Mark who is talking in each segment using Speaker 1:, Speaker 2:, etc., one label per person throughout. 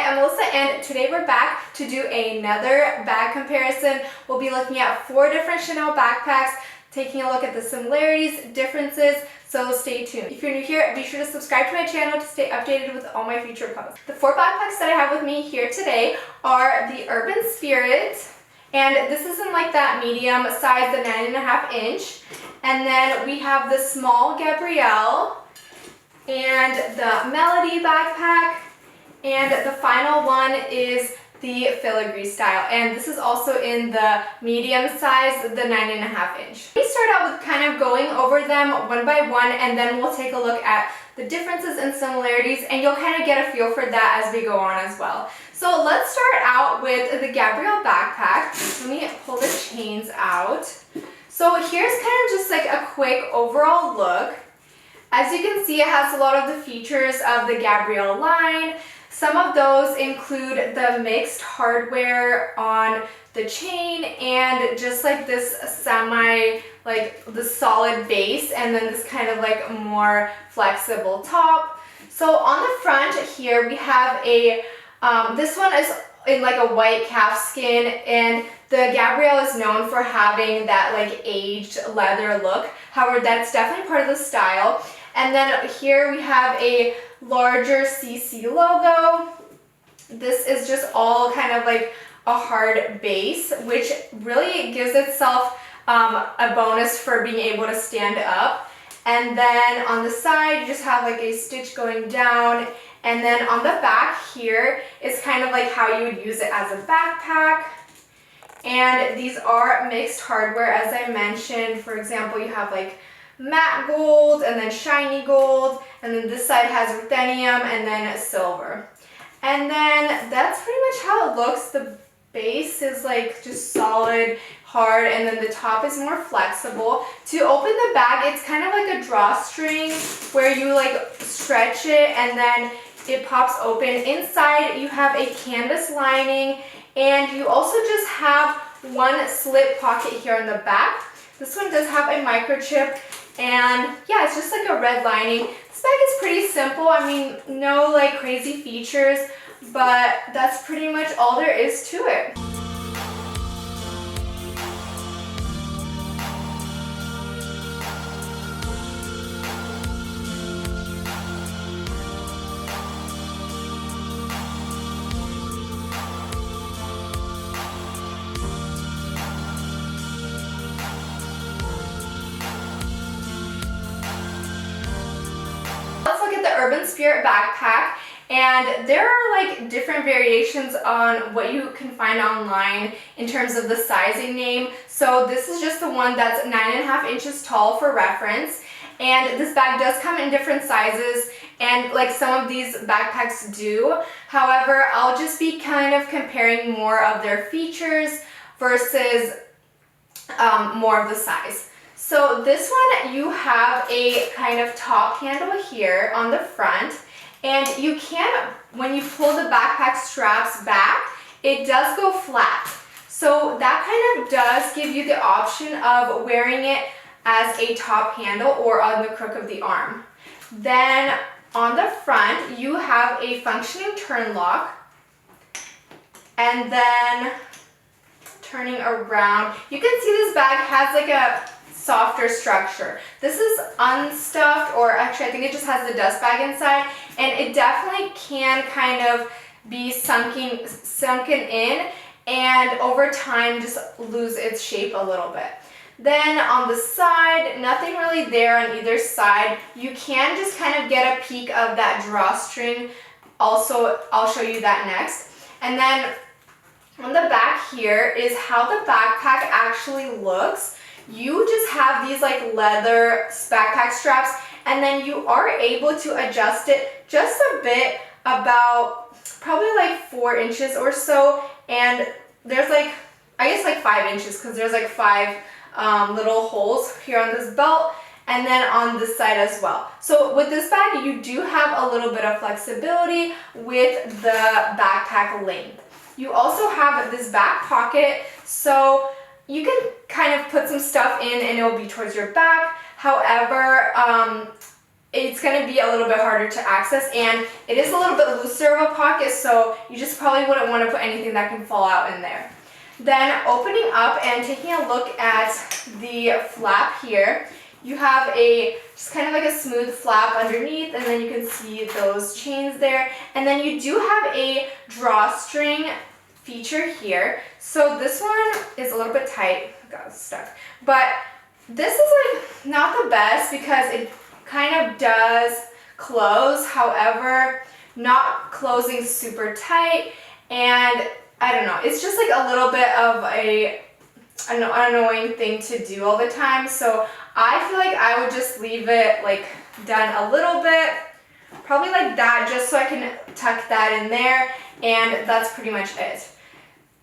Speaker 1: I'm Melissa, and today we're back to do another bag comparison. We'll be looking at 4 different Chanel backpacks, taking a look at the similarities, differences, so stay tuned. If you're new here, be sure to subscribe to my channel to stay updated with all my future posts. The 4 backpacks that I have with me here today are the Urban Spirit, and this is in like that medium size, the 9.5 inch. And then we have the small Gabrielle, and the Melody backpack, and the final one is the Filigree style, and this is also in the medium size, the 9.5 inch. We start out with kind of going over them one by one, and then we'll take a look at the differences and similarities, and you'll kind of get a feel for that as we go on as well. So let's start out with the Gabrielle backpack. Let me pull the chains out. So here's kind of just like a quick overall look. As you can see, it has a lot of the features of the Gabrielle line. Some of those include the mixed hardware on the chain and just like this the solid base, and then this kind of like more flexible top. So on the front here we have a, this one is in like a white calfskin, and the Gabrielle is known for having that like aged leather look. However, that's definitely part of the style. And then here we have a larger CC logo. This is just all kind of like a hard base, which really gives itself a bonus for being able to stand up. And then on the side, you just have like a stitch going down. And then on the back here is kind of like how you would use it as a backpack. And these are mixed hardware, as I mentioned. For example, you have like matte gold and then shiny gold, and then this side has ruthenium and then silver. And then that's pretty much how it looks. The base is like just solid, hard, and then the top is more flexible. To open the bag, it's kind of like a drawstring where you like stretch it and then it pops open. Inside you have a canvas lining, and you also just have one slip pocket here on the back. This one does have a microchip, and yeah, it's just like a red lining. This bag is pretty simple. I mean, no like crazy features, but that's pretty much all there is to it. Let's look at the Urban Spirit backpack, and there are like different variations on what you can find online in terms of the sizing name. So this is just the one that's 9.5 inches tall for reference, and this bag does come in different sizes, and like some of these backpacks do. However, I'll just be kind of comparing more of their features versus more of the size. So this one, you have a kind of top handle here on the front, and you can, when you pull the backpack straps back, it does go flat. So that kind of does give you the option of wearing it as a top handle or on the crook of the arm. Then on the front, you have a functioning turn lock, and then turning around, you can see this bag has like a softer structure. This is unstuffed, or actually I think it just has the dust bag inside, and it definitely can kind of be sunken in, and over time just lose its shape a little bit. Then on the side, nothing really there on either side. You can just kind of get a peek of that drawstring. Also, I'll show you that next. And then on the back here is how the backpack actually looks. You just have these like leather backpack straps, and then you are able to adjust it just a bit, about probably like 4 inches or so, and there's like, I guess like 5 inches, because there's like 5 little holes here on this belt, and then on this side as well. So with this bag, you do have a little bit of flexibility with the backpack length. You also have this back pocket, so you can kind of put some stuff in and it'll be towards your back. However, it's going to be a little bit harder to access, and it is a little bit looser of a pocket, so you just probably wouldn't want to put anything that can fall out in there. Then opening up and taking a look at the flap here, you have just kind of like a smooth flap underneath, and then you can see those chains there. And then you do have a drawstring feature here. So this one is a little bit tight, got stuck. But this is like not the best because it kind of does close, however, not closing super tight, and I don't know, it's just like a little bit of an annoying thing to do all the time. So I feel like I would just leave it like done a little bit, probably like that, just so I can tuck that in there, and that's pretty much it.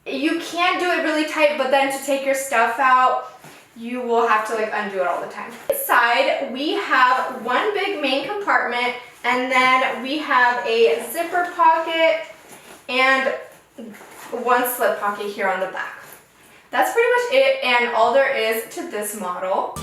Speaker 1: You can do it really tight, but then to take your stuff out, you will have to like undo it all the time. Inside, we have one big main compartment, and then we have a zipper pocket and one slip pocket here on the back. That's pretty much it, and all there is to this model.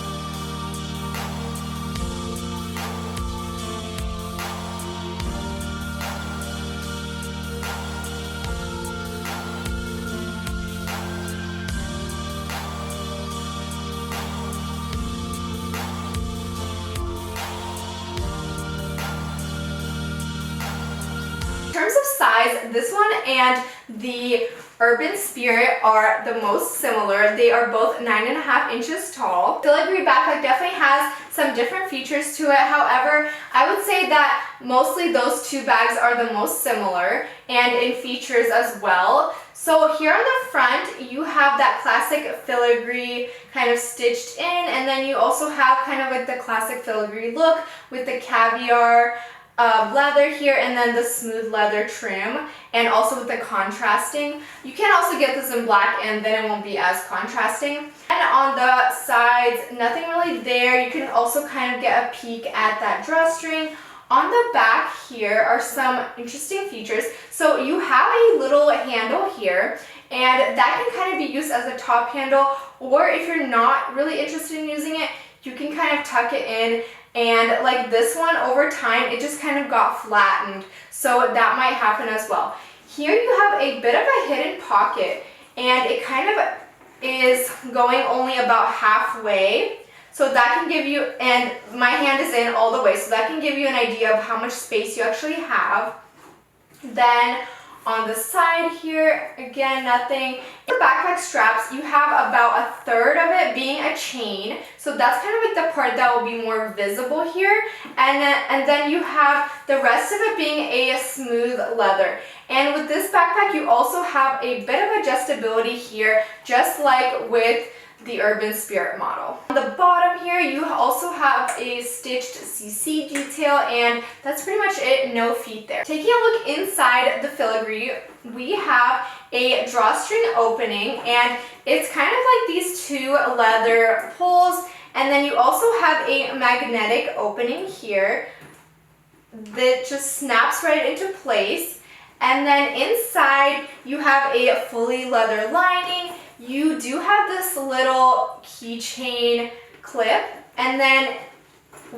Speaker 1: In terms of size, this one and the Urban Spirit are the most similar. They are both 9.5 inches tall. Filigree Backpack definitely has some different features to it. However, I would say that mostly those two bags are the most similar, and in features as well. So here on the front, you have that classic filigree kind of stitched in, and then you also have kind of like the classic filigree look with the caviar leather here, and then the smooth leather trim, and also with the contrasting. You can also get this in black, and then it won't be as contrasting. And on the sides, nothing really there. You can also kind of get a peek at that drawstring. On the back here are some interesting features. So you have a little handle here, and that can kind of be used as a top handle, or if you're not really interested in using it, you can kind of tuck it in. And like this one, over time, it just kind of got flattened, so that might happen as well. Here you have a bit of a hidden pocket, and it kind of is going only about halfway, so that can give you, and my hand is in all the way, so that can give you an idea of how much space you actually have. Then on the side here, again, nothing. In the backpack straps, you have about a third of it being a chain, so that's kind of like the part that will be more visible here, and then you have the rest of it being a smooth leather. And with this backpack, you also have a bit of adjustability here, just like with the Urban Spirit model. On the bottom here, you also have a stitched CC detail, and that's pretty much it, no feet there. Taking a look inside the filigree, we have a drawstring opening, and it's kind of like these two leather pulls, and then you also have a magnetic opening here that just snaps right into place. And then inside, you have a fully leather lining. You do have this little keychain clip, and then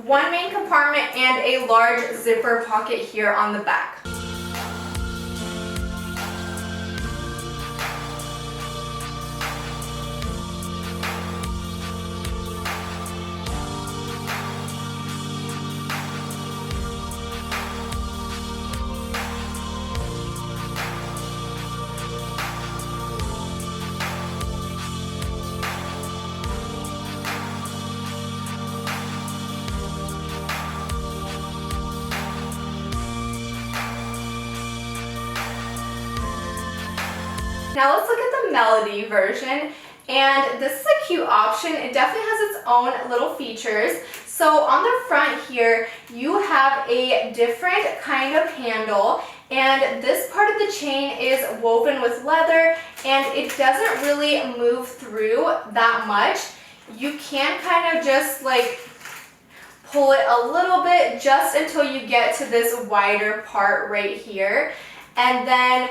Speaker 1: one main compartment and a large zipper pocket here on the back. Now let's look at the Melody version, and this is a cute option. It definitely has its own little features. So on the front here, you have a different kind of handle, and this part of the chain is woven with leather, and it doesn't really move through that much. You can kind of just like pull it a little bit just until you get to this wider part right here, and then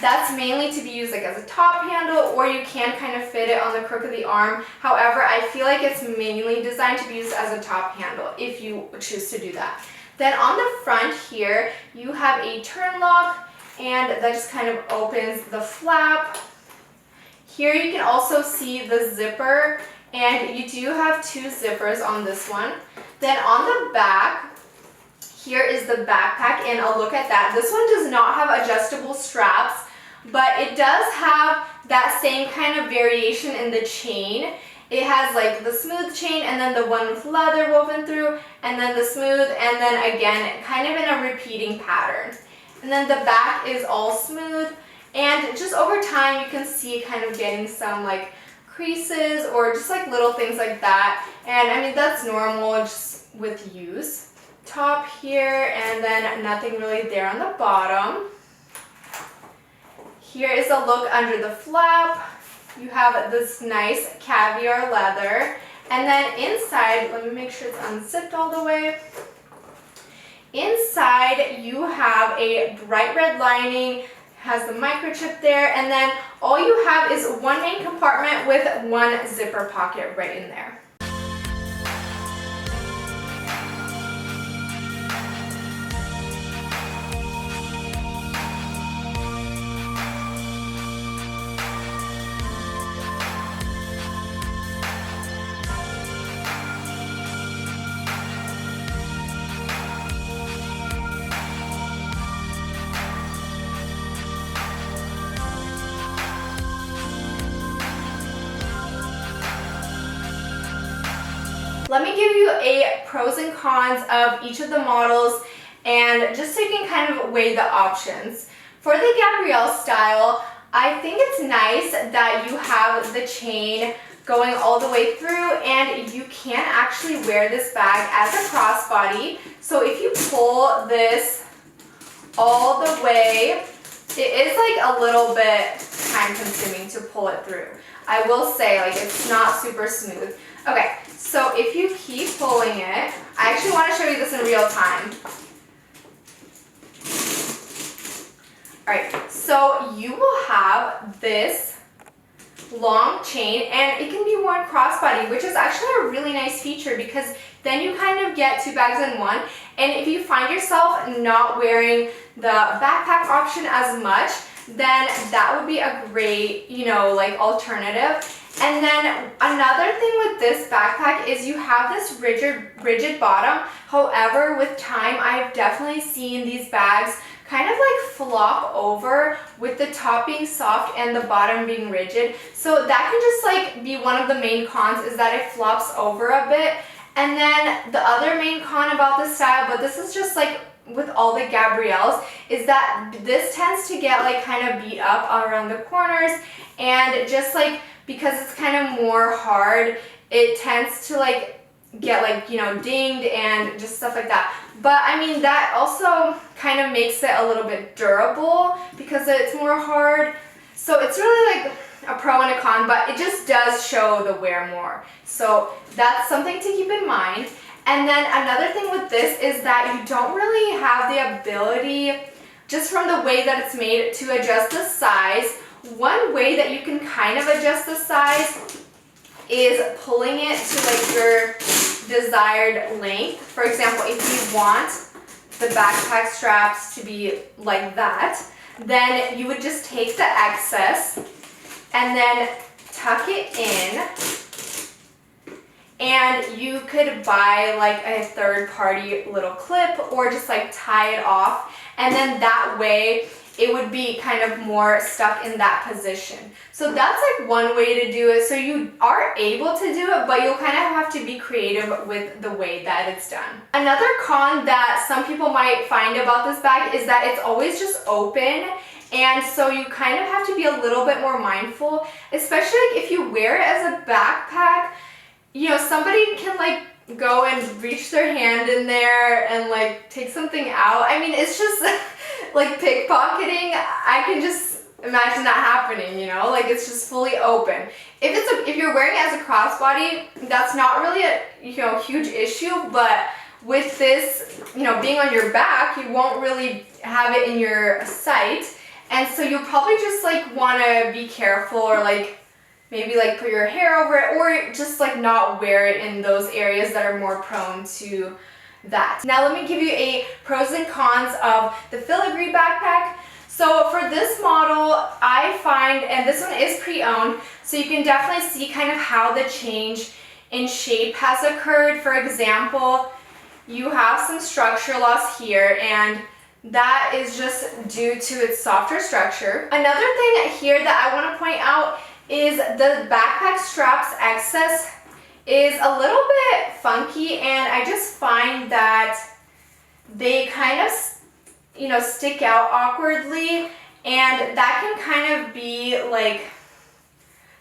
Speaker 1: That's mainly to be used like as a top handle, or you can kind of fit it on the crook of the arm. However, I feel like it's mainly designed to be used as a top handle if you choose to do that. Then on the front here, you have a turn lock, and that just kind of opens the flap. Here you can also see the zipper, and you do have 2 zippers on this one. Then on the back, here is the backpack, and a look at that. This one does not have adjustable straps, but it does have that same kind of variation in the chain. It has like the smooth chain, and then the one with leather woven through, and then the smooth, and then again, kind of in a repeating pattern. And then the back is all smooth, and just over time you can see kind of getting some like creases or just like little things like that. And I mean, that's normal just with use. Top here, and then nothing really there on the bottom. Here is a look under the flap. You have this nice caviar leather, and then inside, let me make sure it's unzipped all the way. Inside you have a bright red lining, has the microchip there, and then all you have is one main compartment with one zipper pocket right in there. Let me give you a pros and cons of each of the models, and just so you can kind of weigh the options. For the Gabrielle style, I think it's nice that you have the chain going all the way through, and you can actually wear this bag as a crossbody. So if you pull this all the way, it is like a little bit time consuming to pull it through. I will say, like, it's not super smooth. Okay, so if you keep pulling it, I actually want to show you this in real time. Alright, so you will have this long chain, and it can be worn crossbody, which is actually a really nice feature because then you kind of get 2 bags in one. And if you find yourself not wearing the backpack option as much, then that would be a great, like alternative. And then another thing with this backpack is you have this rigid bottom. However, with time, I've definitely seen these bags kind of like flop over with the top being soft and the bottom being rigid. So that can just like be one of the main cons, is that it flops over a bit. And then the other main con about this style, but this is just like with all the Gabrielles, is that this tends to get like kind of beat up around the corners, and just like because it's kind of more hard, it tends to like get like, dinged and just stuff like that. But I mean, that also kind of makes it a little bit durable because it's more hard. So it's really like a pro and a con, but it just does show the wear more. So that's something to keep in mind. And then another thing with this is that you don't really have the ability, just from the way that it's made, to adjust the size. One way that you can kind of adjust the size is pulling it to like your desired length. For example, if you want the backpack straps to be like that, then you would just take the excess and then tuck it in. And you could buy like a third-party little clip or just like tie it off, and then that way it would be kind of more stuck in that position. So that's like one way to do it. So you are able to do it, but you'll kind of have to be creative with the way that it's done. Another con that some people might find about this bag is that it's always just open. And so you kind of have to be a little bit more mindful, especially like if you wear it as a backpack. Somebody can like go and reach their hand in there and like take something out. I mean, it's just like pickpocketing. I can just imagine that happening, like it's just fully open. If you're wearing it as a crossbody, that's not really a huge issue, but with this, being on your back, you won't really have it in your sight. And so you'll probably just like want to be careful, or like maybe like put your hair over it, or just like not wear it in those areas that are more prone to that. Now let me give you a pros and cons of the Filigree backpack. So for this model, I find, and this one is pre-owned, so you can definitely see kind of how the change in shape has occurred. For example, you have some structure loss here, and that is just due to its softer structure. Another thing here that I want to point out is the backpack straps excess is a little bit funky, and I just find that they kind of, you know, stick out awkwardly, and that can kind of be like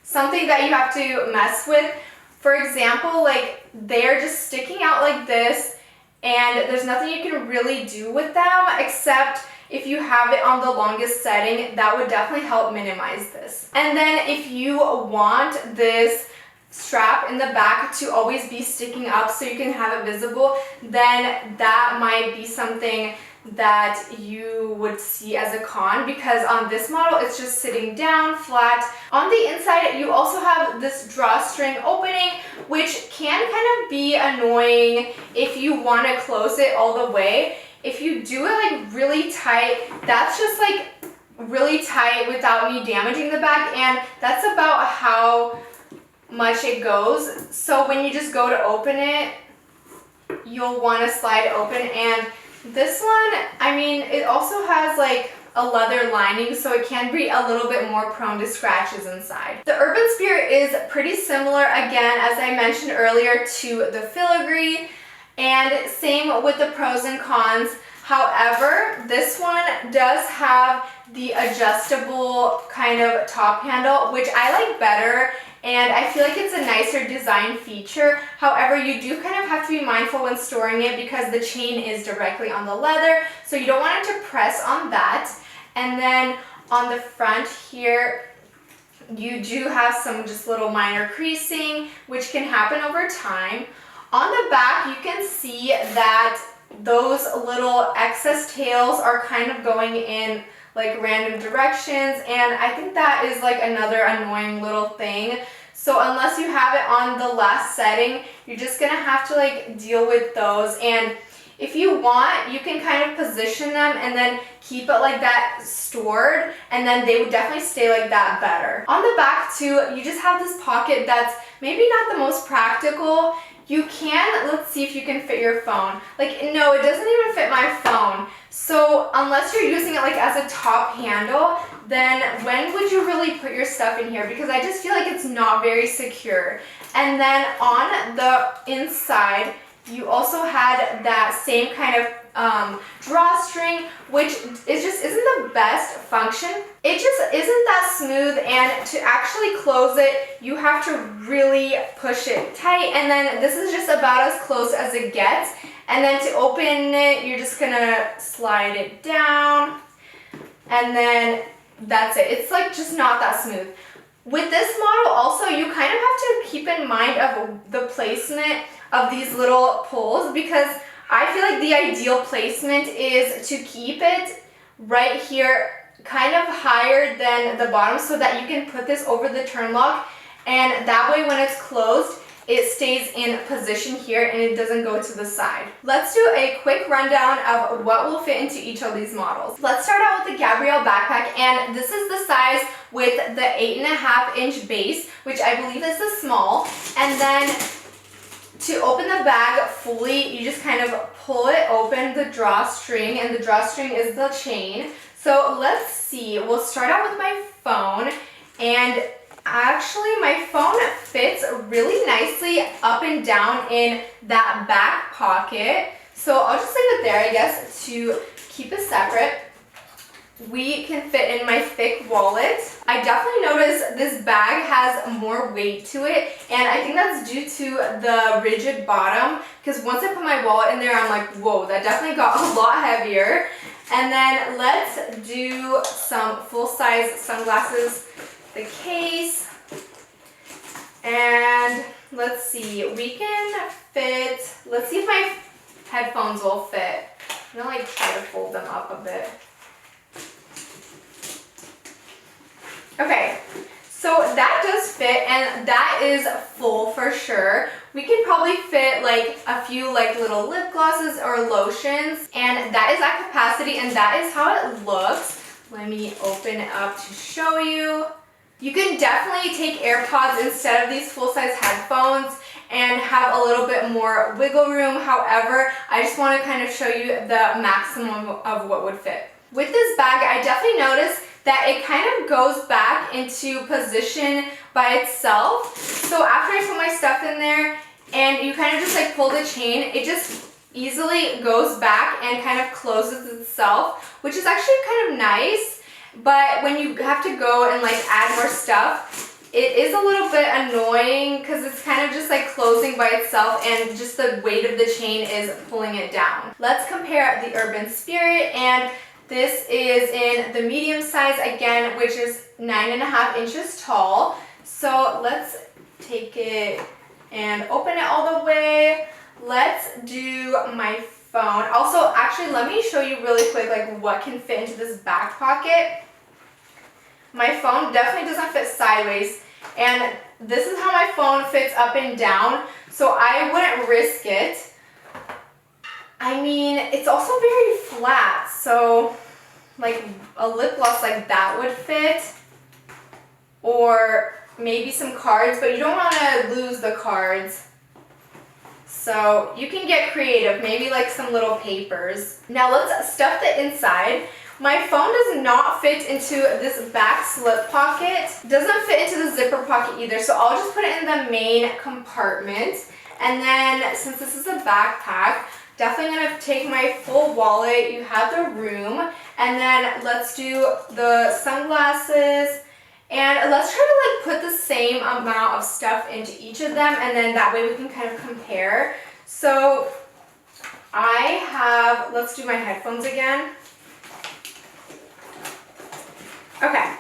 Speaker 1: something that you have to mess with. For example, like they're just sticking out like this, and there's nothing you can really do with them except if you have it on the longest setting. That would definitely help minimize this. And then if you want this strap in the back to always be sticking up so you can have it visible, then that might be something that you would see as a con, because on this model it's just sitting down flat. On the inside you also have this drawstring opening, which can kind of be annoying if you want to close it all the way. If you do it like really tight, that's just like really tight without me damaging the back, and that's about how much it goes. So when you just go to open it, you'll want to slide open. And this one, I mean, it also has like a leather lining, so it can be a little bit more prone to scratches inside. The Urban Spirit is pretty similar, again, as I mentioned earlier, to the Filigree, and same with the pros and cons. However, this one does have the adjustable kind of top handle, which I like better, and I feel like it's a nicer design feature. However, you do kind of have to be mindful when storing it because the chain is directly on the leather, so you don't want it to press on that. And then on the front here, you do have some just little minor creasing, which can happen over time. On the back, you can see that those little excess tails are kind of going in like random directions, and I think that is like another annoying little thing. So unless you have it on the last setting, you're just gonna have to like deal with those. And if you want, you can kind of position them and then keep it like that stored, and then they would definitely stay like that better. On the back too, you just have this pocket that's maybe not the most practical. You can, let's see if you can fit your phone. Like, no, it doesn't even fit my phone. So unless you're using it like as a top handle, then when would you really put your stuff in here? Because I just feel like it's not very secure. And then on the inside, you also had that same kind of drawstring, which is just isn't the best function. It just isn't that smooth, and to actually close it, you have to really push it tight, and then this is just about as close as it gets. And then to open it, you're just gonna slide it down, and then that's it. It's like just not that smooth. With this model also, you kind of have to keep in mind of the placement of these little pulls, because I feel like the ideal placement is to keep it right here kind of higher than the bottom, so that you can put this over the turn lock, and that way when it's closed, it stays in position here and it doesn't go to the side. Let's do a quick rundown of what will fit into each of these models. Let's start out with the Gabrielle Backpack, and this is the size with the 8.5-inch base, which I believe is the small. And then to open the bag fully, you just kind of pull it open, the drawstring, and the drawstring is the chain. So let's see, we'll start out with my phone, and actually my phone fits really nicely up and down in that back pocket. So I'll just leave it there, I guess, to keep it separate. We can fit in my thick wallet. I definitely noticed this bag has more weight to it, and I think that's due to the rigid bottom, because once I put my wallet in there, I'm like, whoa, that definitely got a lot heavier. And then let's do some full-size sunglasses, the case, and let's see, we can fit, let's see if my headphones will fit. I'm gonna like try to fold them up a bit. Okay, so that does fit, and that is full for sure. We can probably fit like a few like little lip glosses or lotions, and that is at capacity, and that is how it looks. Let me open it up to show you. You can definitely take AirPods instead of these full-size headphones and have a little bit more wiggle room. However, I just want to kind of show you the maximum of what would fit. With this bag, I definitely noticed that it kind of goes back into position by itself. So after I put my stuff in there and you kind of just like pull the chain, it just easily goes back and kind of closes itself, which is actually kind of nice. But when you have to go and like add more stuff, it is a little bit annoying because it's kind of just like closing by itself and just the weight of the chain is pulling it down. Let's compare the Urban Spirit, and this is in the medium size again, which is 9.5 inches tall. So let's take it and open it all the way. Let's do my phone. Also, actually, let me show you really quick like what can fit into this back pocket. My phone definitely doesn't fit sideways, and this is how my phone fits up and down, so I wouldn't risk it. I mean, it's also very flat, so like a lip gloss like that would fit, or maybe some cards, but you don't want to lose the cards. So you can get creative, maybe like some little papers. Now let's stuff the inside. My phone does not fit into this back slip pocket. Doesn't fit into the zipper pocket either, so I'll just put it in the main compartment. And then since this is a backpack, definitely gonna take my full wallet. You have the room. And then let's do the sunglasses. And let's try to like put the same amount of stuff into each of them, and then that way we can kind of compare. So I have, let's do my headphones again. Okay,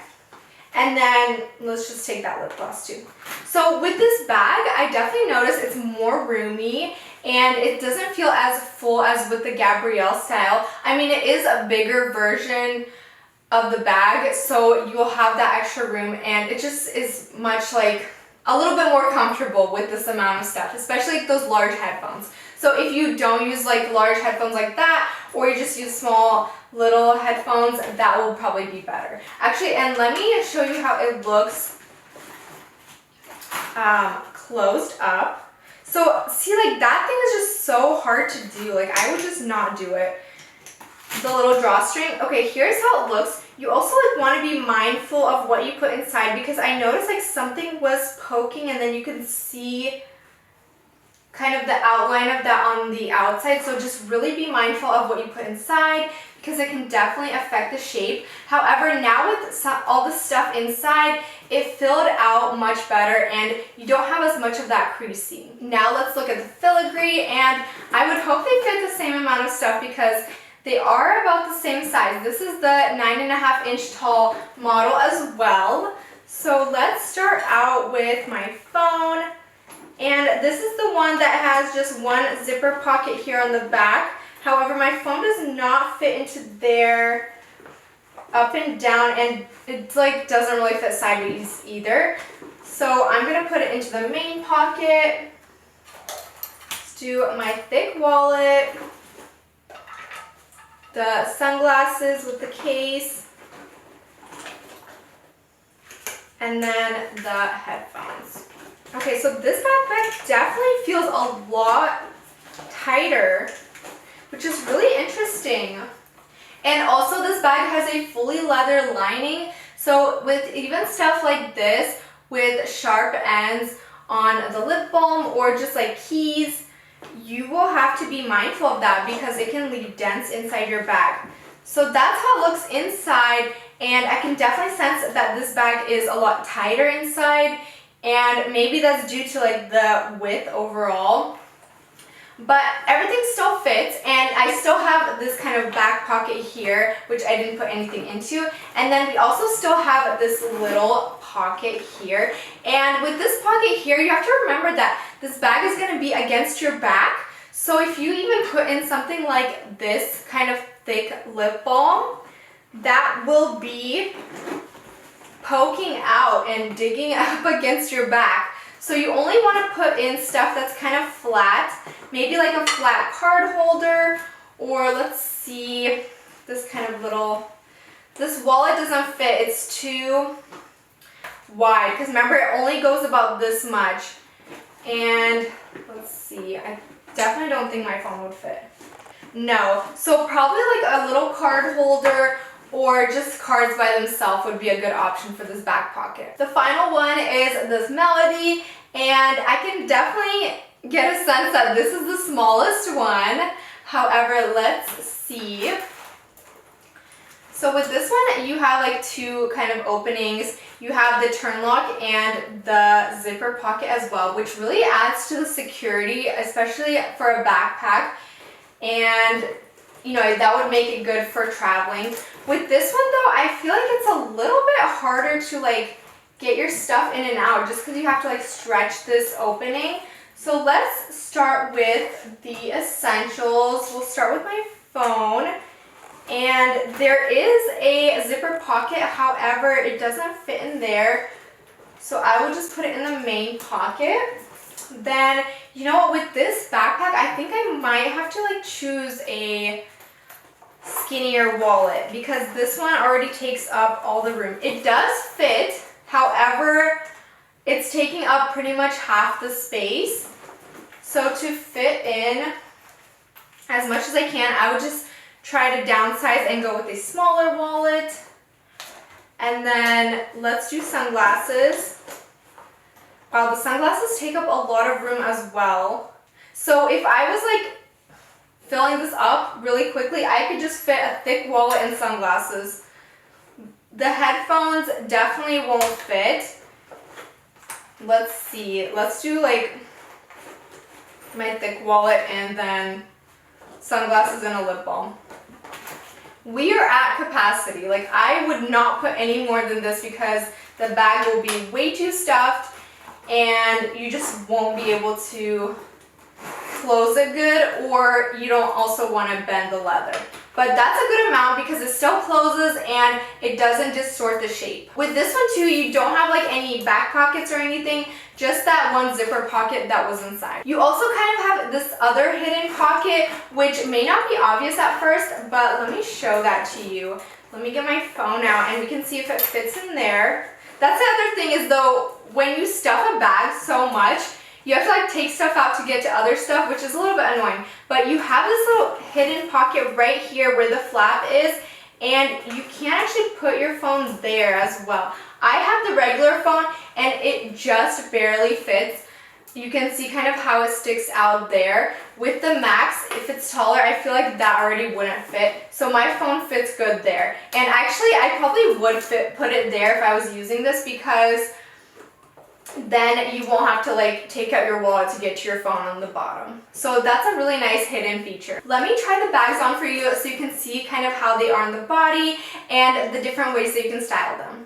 Speaker 1: and then let's just take that lip gloss too. So with this bag, I definitely notice it's more roomy and it doesn't feel as full as with the Gabrielle style. I mean, it is a bigger version of the bag, so you'll have that extra room, and it just is much like a little bit more comfortable with this amount of stuff, especially like those large headphones. So if you don't use like large headphones like that, or you just use small little headphones, that will probably be better. Actually, and let me show you how it looks closed up. So see, like that thing is just so hard to do. Like I would just not do it. The little drawstring. Okay, here's how it looks. You also like want to be mindful of what you put inside, because I noticed like something was poking and then you can see kind of the outline of that on the outside. So just really be mindful of what you put inside, because it can definitely affect the shape. However, now with all the stuff inside, it filled out much better and you don't have as much of that creasing. Now let's look at the filigree, and I would hope they fit the same amount of stuff because they are about the same size. This is the 9.5 inch tall model as well. So let's start out with my phone. And this is the one that has just one zipper pocket here on the back. However, my phone does not fit into there up and down, and it like doesn't really fit sideways either. So I'm gonna put it into the main pocket. Let's do my thick wallet, the sunglasses with the case, and then the headphones. Okay, so this backpack definitely feels a lot tighter, which is really interesting. And also this bag has a fully leather lining, so with even stuff like this with sharp ends on the lip balm or just like keys, you will have to be mindful of that because it can leave dents inside your bag. So that's how it looks inside, and I can definitely sense that this bag is a lot tighter inside, and maybe that's due to like the width overall. But everything still fits, and I still have this kind of back pocket here, which I didn't put anything into. And then we also still have this little pocket here. And with this pocket here, you have to remember that this bag is going to be against your back. So if you even put in something like this kind of thick lip balm, that will be poking out and digging up against your back. So you only want to put in stuff that's kind of flat, maybe like a flat card holder, or let's see, this kind of little, this wallet doesn't fit, it's too wide, because remember it only goes about this much. And let's see, I definitely don't think my phone would fit. No, so probably like a little card holder or just cards by themselves would be a good option for this back pocket. The final one is this Melody, and I can definitely get a sense that this is the smallest one. However, let's see. So with this one, you have like two kind of openings. You have the turn lock and the zipper pocket as well, which really adds to the security, especially for a backpack. And you know, that would make it good for traveling. With this one though, I feel like it's a little bit harder to like get your stuff in and out just because you have to like stretch this opening. So let's start with the essentials. We'll start with my phone. And there is a zipper pocket, however, it doesn't fit in there. So I will just put it in the main pocket. Then, you know what, with this backpack, I think I might have to like choose a skinnier wallet because this one already takes up all the room. It does fit, however, it's taking up pretty much half the space. So to fit in as much as I can, I would just try to downsize and go with a smaller wallet. And then let's do sunglasses. Wow, the sunglasses take up a lot of room as well. So if I was like filling this up really quickly, I could just fit a thick wallet and sunglasses. The headphones definitely won't fit. Let's see, let's do like my thick wallet and then sunglasses and a lip balm. We are at capacity. Like I would not put any more than this because the bag will be way too stuffed and you just won't be able to close it good, or you don't also want to bend the leather. But that's a good amount because it still closes and it doesn't distort the shape. With this one too, you don't have like any back pockets or anything, just that one zipper pocket that was inside. You also kind of have this other hidden pocket, which may not be obvious at first, but let me show that to you. Let me get my phone out and we can see if it fits in there. That's the other thing is though, when you stuff a bag so much, you have to like take stuff out to get to other stuff, which is a little bit annoying. But you have this little hidden pocket right here where the flap is, and you can actually put your phone there as well. I have the regular phone and it just barely fits. You can see kind of how it sticks out there. With the Max, if it's taller, I feel like that already wouldn't fit. So my phone fits good there. And actually, I probably would put it there if I was using this because then you won't have to like take out your wallet to get to your phone on the bottom. So that's a really nice hidden feature. Let me try the bags on for you so you can see kind of how they are on the body and the different ways that you can style them.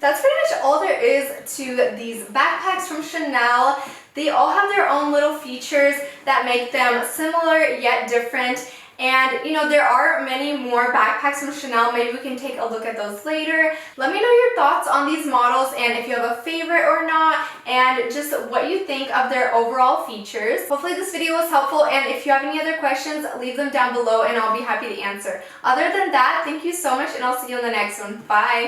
Speaker 1: That's pretty much all there is to these backpacks from Chanel. They all have their own little features that make them similar yet different. And you know, there are many more backpacks from Chanel. Maybe we can take a look at those later. Let me know your thoughts on these models and if you have a favorite or not, and just what you think of their overall features. Hopefully this video was helpful, and if you have any other questions, leave them down below and I'll be happy to answer. Other than that, thank you so much and I'll see you in the next one. Bye!